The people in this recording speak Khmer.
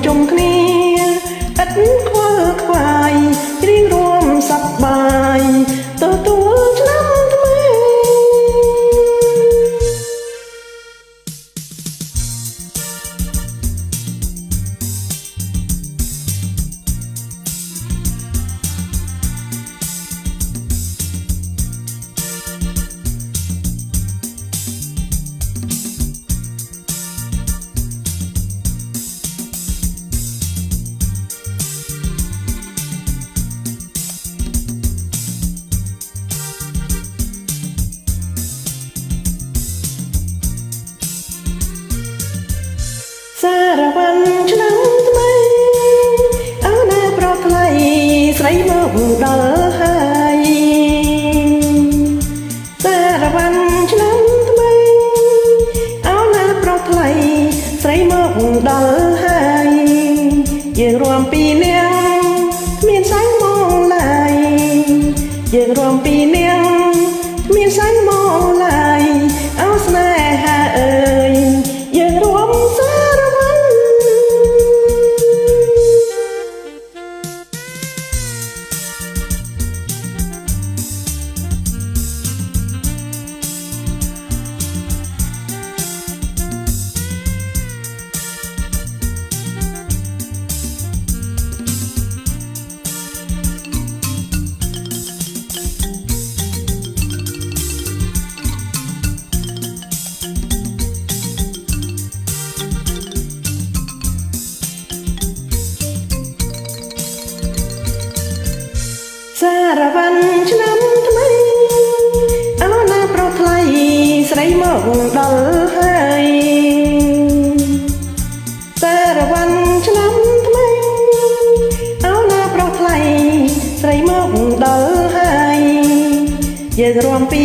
ជុំគ្នាឥតខ្វល់ខ្វាយរៀងរួមសប្បាយទទួលឆ្នាំថ្មីសារវ័នឆ្នាំថ្មីអើណាប្រថ្លៃស្រីមកដល់ហើយសារវ័នឆ្នាំថ្មីអើណាប្រថ្លៃស្រីមកដល់ហើយយើងរួមពីនាងគ្មានសាញ់មកឡើយយើងរួមពីនាងគ្មានសាញ់មកឡើយអោស្នេហាអើយយើងរួមសារវ័នឆ្នាំថ្មីអើណាប្រថ្លៃស្រីមកដល់ហើយសារវ័នឆ្នាំថ្មីអើណាប្រថ្លៃស្រីមកដល់ហើយយើងរួមពី